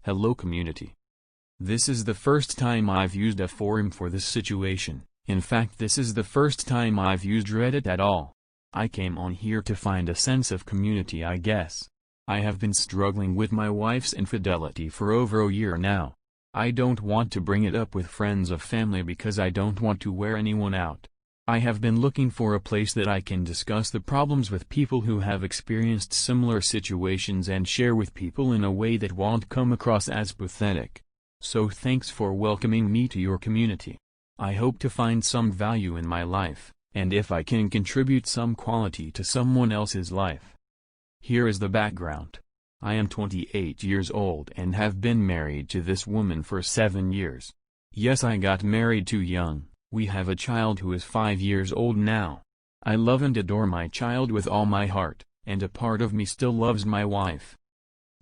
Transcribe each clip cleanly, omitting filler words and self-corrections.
Hello community. This is the first time I've used a forum for this situation. In fact, this is the first time I've used Reddit at all. I came on here to find a sense of community, I guess. I have been struggling with my wife's infidelity for over a year now. I don't want to bring it up with friends or family because I don't want to wear anyone out. I have been looking for a place that I can discuss the problems with people who have experienced similar situations and share with people in a way that won't come across as pathetic. So thanks for welcoming me to your community. I hope to find some value in my life, and if I can contribute some quality to someone else's life. Here is the background. I am 28 years old and have been married to this woman for 7 years. Yes, I got married too young. We have a child who is 5 years old now. I love and adore my child with all my heart, and a part of me still loves my wife.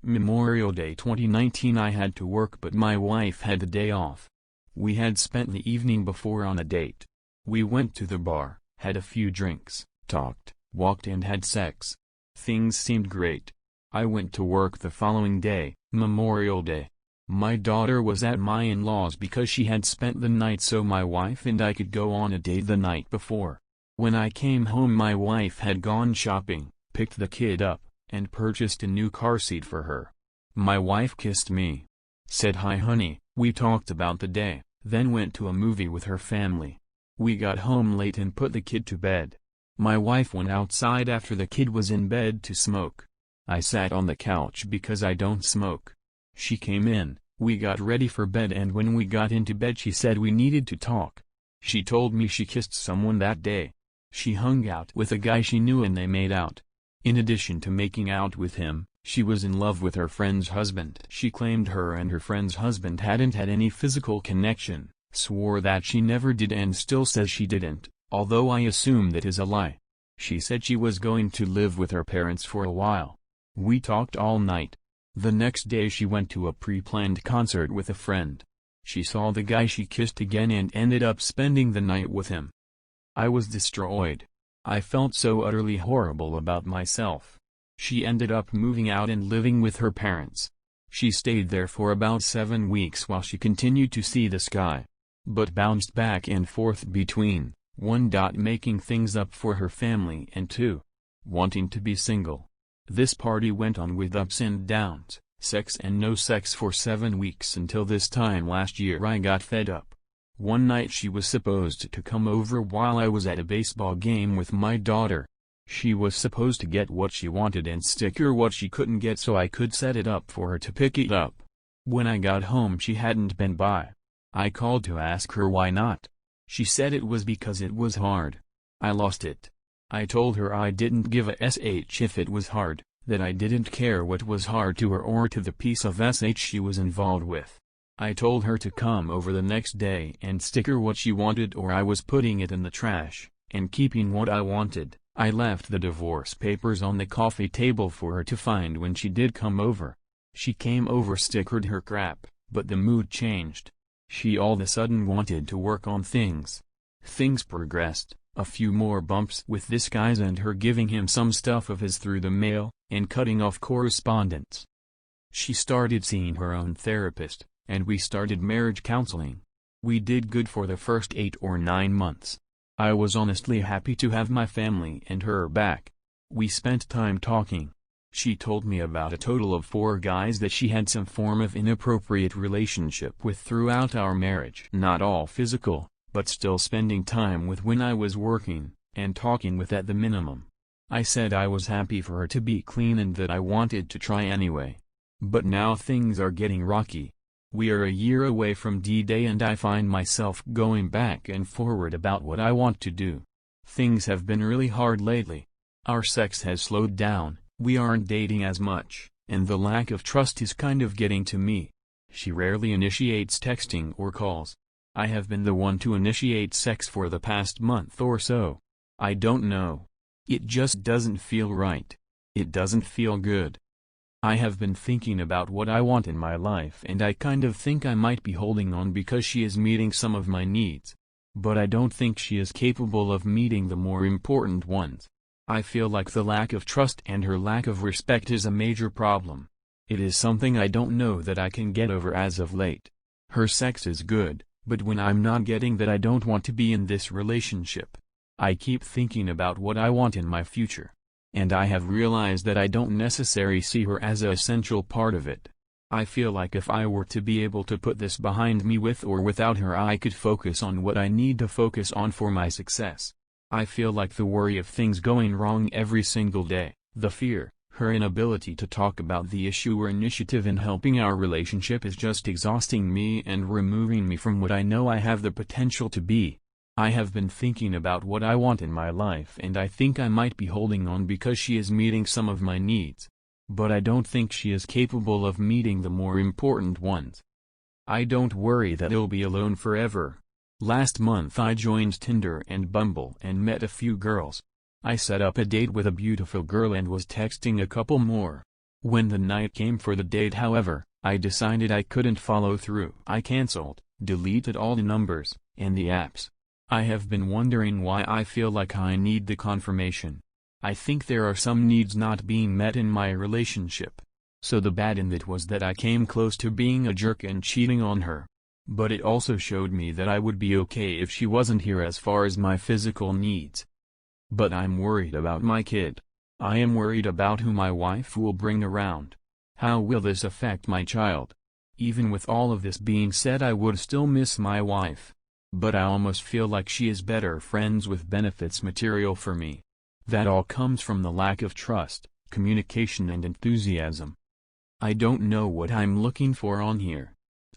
Memorial Day 2019, I had to work but my wife had the day off. We had spent the evening before on a date. We went to the bar, had a few drinks, talked, walked and had sex. Things seemed great. I went to work the following day, Memorial Day. My daughter was at my in-laws because she had spent the night, so my wife and I could go on a date the night before. When I came home, my wife had gone shopping, picked the kid up, and purchased a new car seat for her. My wife kissed me, said hi honey, we talked about the day, then went to a movie with her family. We got home late and put the kid to bed. My wife went outside after the kid was in bed to smoke. I sat on the couch because I don't smoke. She came in, we got ready for bed, and when we got into bed she said we needed to talk. She told me she kissed someone that day. She hung out with a guy she knew and they made out. In addition to making out with him, she was in love with her friend's husband. She claimed her and her friend's husband hadn't had any physical connection, swore that she never did and still says she didn't, although I assume that is a lie. She said she was going to live with her parents for a while. We talked all night. The next day she went to a pre-planned concert with a friend. She saw the guy she kissed again and ended up spending the night with him. I was destroyed. I felt so utterly horrible about myself. She ended up moving out and living with her parents. She stayed there for about 7 weeks while she continued to see this guy, but bounced back and forth between 1. Making things up for her family and 2. Wanting to be single. This party went on with ups and downs, sex and no sex for 7 weeks until this time last year I got fed up. One night she was supposed to come over while I was at a baseball game with my daughter. She was supposed to get what she wanted and stick her what she couldn't get so I could set it up for her to pick it up. When I got home she hadn't been by. I called to ask her why not. She said it was because it was hard. I lost it. I told her I didn't give a sh if it was hard, that I didn't care what was hard to her or to the piece of sh she was involved with. I told her to come over the next day and stick her what she wanted or I was putting it in the trash, and keeping what I wanted. I left the divorce papers on the coffee table for her to find when she did come over. She came over, stickered her crap, but the mood changed. She all of a sudden wanted to work on things. Things progressed, a few more bumps with this guy and her giving him some stuff of his through the mail, and cutting off correspondence. She started seeing her own therapist, and we started marriage counseling. We did good for the first 8 or 9 months. I was honestly happy to have my family and her back. We spent time talking. She told me about a total of 4 guys that she had some form of inappropriate relationship with throughout our marriage. Not all physical, but still spending time with when I was working, and talking with at the minimum. I said I was happy for her to be clean and that I wanted to try anyway. But now things are getting rocky. We are a year away from D-Day and I find myself going back and forward about what I want to do. Things have been really hard lately. Our sex has slowed down, we aren't dating as much, and the lack of trust is kind of getting to me. She rarely initiates texting or calls. I have been the one to initiate sex for the past month or so. I don't know. It just doesn't feel right. It doesn't feel good. I have been thinking about what I want in my life and I kind of think I might be holding on because she is meeting some of my needs. But I don't think she is capable of meeting the more important ones. I feel like the lack of trust and her lack of respect is a major problem. It is something I don't know that I can get over as of late. Her sex is good, but when I'm not getting that I don't want to be in this relationship. I keep thinking about what I want in my future. And I have realized that I don't necessarily see her as an essential part of it. I feel like if I were to be able to put this behind me with or without her, I could focus on what I need to focus on for my success. I feel like the worry of things going wrong every single day, the fear, her inability to talk about the issue or initiative in helping our relationship is just exhausting me and removing me from what I know I have the potential to be. I have been thinking about what I want in my life, and I think I might be holding on because she is meeting some of my needs. But I don't think she is capable of meeting the more important ones. I don't worry that I'll be alone forever. Last month I joined Tinder and Bumble and met a few girls. I set up a date with a beautiful girl and was texting a couple more. When the night came for the date, however, I decided I couldn't follow through. I canceled, deleted all the numbers, and the apps. I have been wondering why I feel like I need the confirmation. I think there are some needs not being met in my relationship. So the bad in it was that I came close to being a jerk and cheating on her. But it also showed me that I would be okay if she wasn't here as far as my physical needs. But I'm worried about my kid. I am worried about who my wife will bring around. How will this affect my child? Even with all of this being said, I would still miss my wife. But I almost feel like she is better friends with benefits material for me. That all comes from the lack of trust, communication and enthusiasm. I don't know what I'm looking for on here.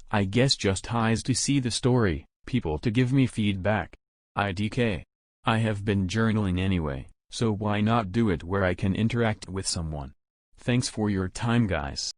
I guess just eyes to see the story, people to give me feedback. IDK. I have been journaling anyway, so why not do it where I can interact with someone? Thanks for your time, guys.